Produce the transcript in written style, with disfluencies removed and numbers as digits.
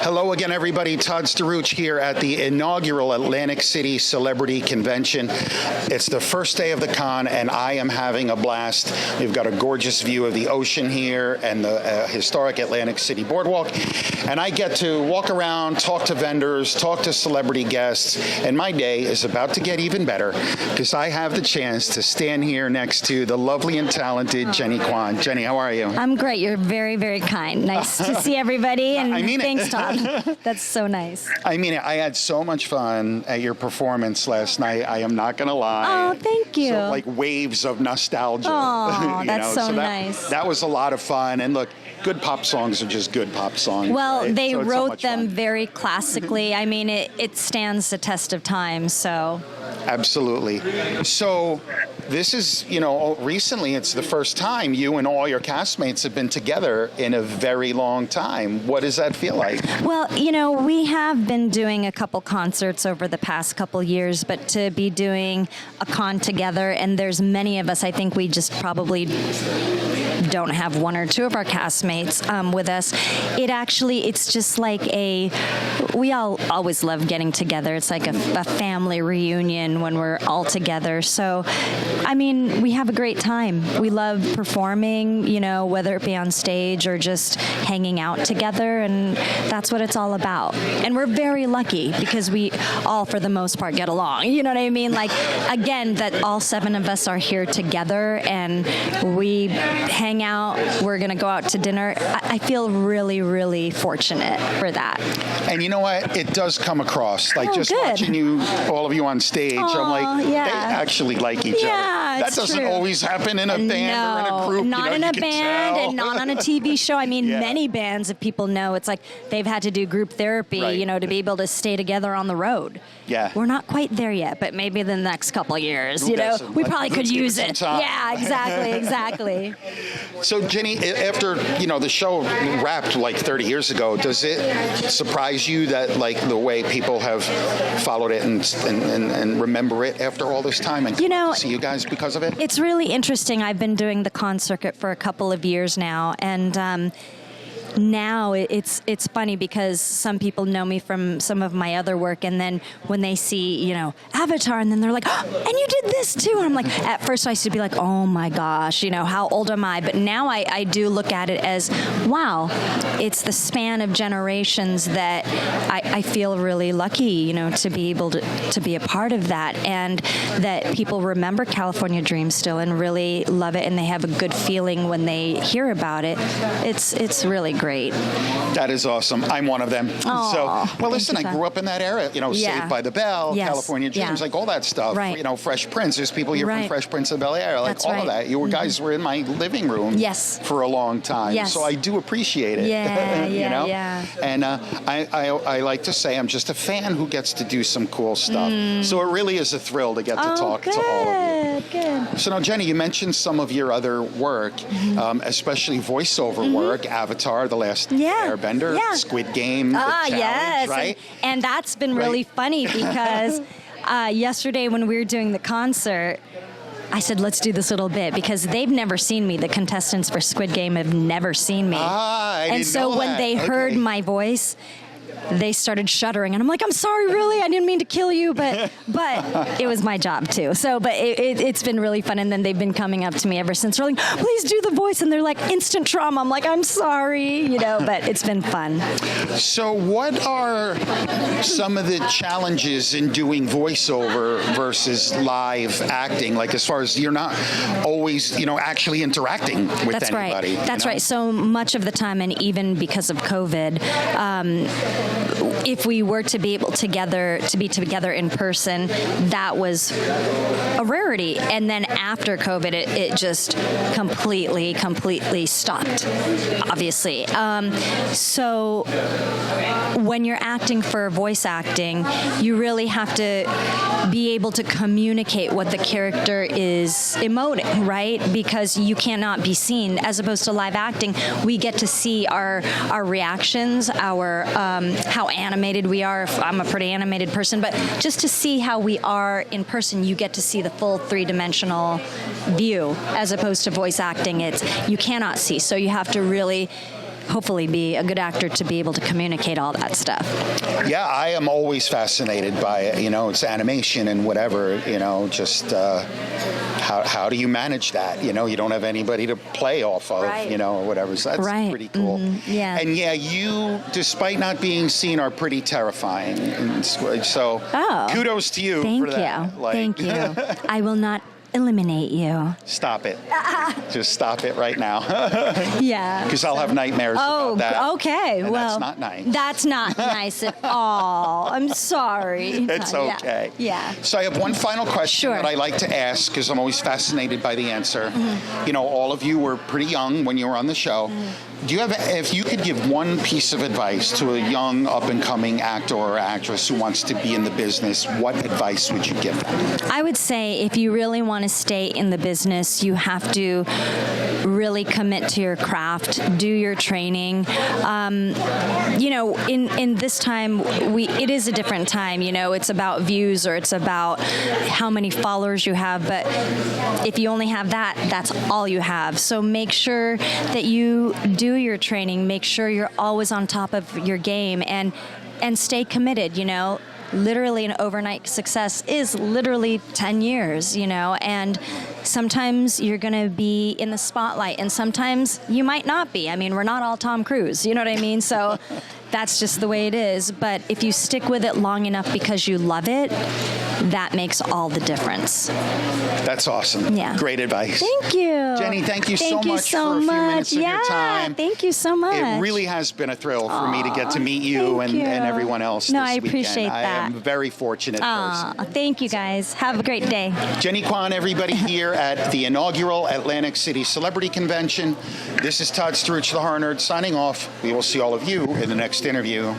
Hello again, everybody. Todd Staruch here at the inaugural Atlantic City Celebrity Convention. It's the first day of the con, and I am having a blast. We've got a gorgeous view of the ocean here and the historic Atlantic City Boardwalk. And I get to walk around, talk to vendors, talk to celebrity guests, and my day is about to get even better because I have the chance to stand here next to the lovely and talented Jennie Kwan. Jennie, how are you? I'm great. You're very, very kind. Nice to see everybody, and thanks, Todd. That's so nice. I mean, I had so much fun at your performance last night. I am not going to lie. Oh, thank you. So, like waves of nostalgia. Oh, that's so nice. That was a lot of fun. And look, good pop songs are just good pop songs. Well, right? they wrote them fun. very classically. I mean, it stands the test of time, so. Absolutely. So this is, recently it's the first time you and all your castmates have been together in a very long time. What does that feel like? Well, we have been doing a couple concerts over the past couple years, but to be doing a con together, and there's many of us, I think we just probably don't have one or two of our castmates with us. It's just like we all always love getting together. It's like a family reunion when we're all together. So, I mean, we have a great time. We love performing, whether it be on stage or just hanging out together, and that's what it's all about. And we're very lucky because we all, for the most part, get along. You know what I mean? Like, again, that all 7 of us are here together and we hang out. We're going to go out to dinner. I feel really, really fortunate for that. And you know what? It does come across. Like, just good. Watching you, all of you on stage, I'm like, yeah. they actually like each other. That doesn't true. always happen in a band or in a group. Not in a band and not on a TV show. I mean, Yeah. many bands, if people know, it's like they've had to do group therapy, Right. To be able to stay together on the road. Yeah. We're not quite there yet, but maybe the next couple of years, Who doesn't? We probably could Let's give use it it. some time. Yeah, exactly. So, Jennie, after, the show wrapped like 30 years ago, does it surprise you that, like, the way people have followed it and remember it after all this time and see you guys because of it? It's really interesting. I've been doing the con circuit for a couple of years now, and now it's funny because some people know me from some of my other work, and then when they see Avatar, and then they're like, oh, and you did this too, and I'm like, at first I used to be like, oh my gosh, how old am I? But now I do look at it as, wow, it's the span of generations that I feel really lucky to be able to be a part of that, and that people remember California Dreams still and really love it, and they have a good feeling when they hear about it. It's really great. That is awesome. I'm one of them. Listen, I grew up in that era, Saved by the Bell, Yes. California Dreams, like all that stuff. Right. Fresh Prince. There's people here from Fresh Prince of Bel-Air, like That's all right. of that. You guys were in my living room for a long time. Yes. So I do appreciate it. Yeah, Yeah. And I like to say I'm just a fan who gets to do some cool stuff. So it really is a thrill to get to talk to all of you. Good. So now, Jennie, you mentioned some of your other work, especially voiceover work, Avatar, The Last Airbender, Squid Game, the challenge, right? And that's been really funny because yesterday when we were doing the concert, I said, let's do this little bit because they've never seen me. The contestants for Squid Game have never seen me. I and didn't so know when that. they heard my voice, they started shuddering, and I'm like, I'm sorry, really, I didn't mean to kill you, but it was my job too. So, but it's been really fun, and then they've been coming up to me ever since. They're like, please do the voice, and they're like, instant trauma. I'm like, I'm sorry, but it's been fun. So, what are some of the challenges in doing voiceover versus live acting? Like, as far as you're not always, actually interacting with anybody. That's right. So much of the time, and even because of COVID, if we were to be able to be together in person, that was a rarity. And then after COVID, it just completely stopped, obviously. So when you're acting for voice acting, you really have to be able to communicate what the character is emoting, right? Because you cannot be seen. As opposed to live acting, we get to see our reactions, our how animated we are. If I'm a pretty animated person, but just to see how we are in person, you get to see the full three-dimensional view. As opposed to voice acting, you cannot see. So you have to really hopefully be a good actor to be able to communicate all that stuff. Yeah, I am always fascinated by it. It's animation and whatever. Just how do you manage that? You don't have anybody to play off of. Right. Or whatever. So that's Right. pretty cool. Yeah. And yeah, you, despite not being seen, are pretty terrifying. And so kudos to you Thank for that. you. Thank you. I will not eliminate you. Stop it. Just stop it right now. Yeah. Because I'll have nightmares about that. Okay. And well, that's not nice. That's not nice at all. I'm sorry. It's okay. Yeah. So I have one final question Sure. that I like to ask because I'm always fascinated by the answer. All of you were pretty young when you were on the show. Do you have, if you could give one piece of advice to a young up-and-coming actor or actress who wants to be in the business, what advice would you give them? I would say if you really want to stay in the business, you have to really commit to your craft, do your training. In this time, it is a different time. It's about views or it's about how many followers you have. But if you only have that, that's all you have. So make sure that you do your training. Make sure you're always on top of your game and stay committed. Literally an overnight success is literally 10 years, and sometimes you're going to be in the spotlight and sometimes you might not be. I mean, we're not all Tom Cruise, you know what I mean? So that's just the way it is. But if you stick with it long enough because you love it, that makes all the difference. That's awesome. Yeah. Great advice. Thank you. Jennie, thank you Thank so you much so for a few much. minutes of your time. Thank you so much. It really has been a thrill for me to get to meet you and everyone else No, this I weekend. appreciate that. I am a very fortunate person. Thank you, guys. Have a great day. Jennie Kwan, everybody here at the inaugural Atlantic City Celebrity Convention. This is Todd Struch, the Horror Nerd, signing off. We will see all of you in the next interview.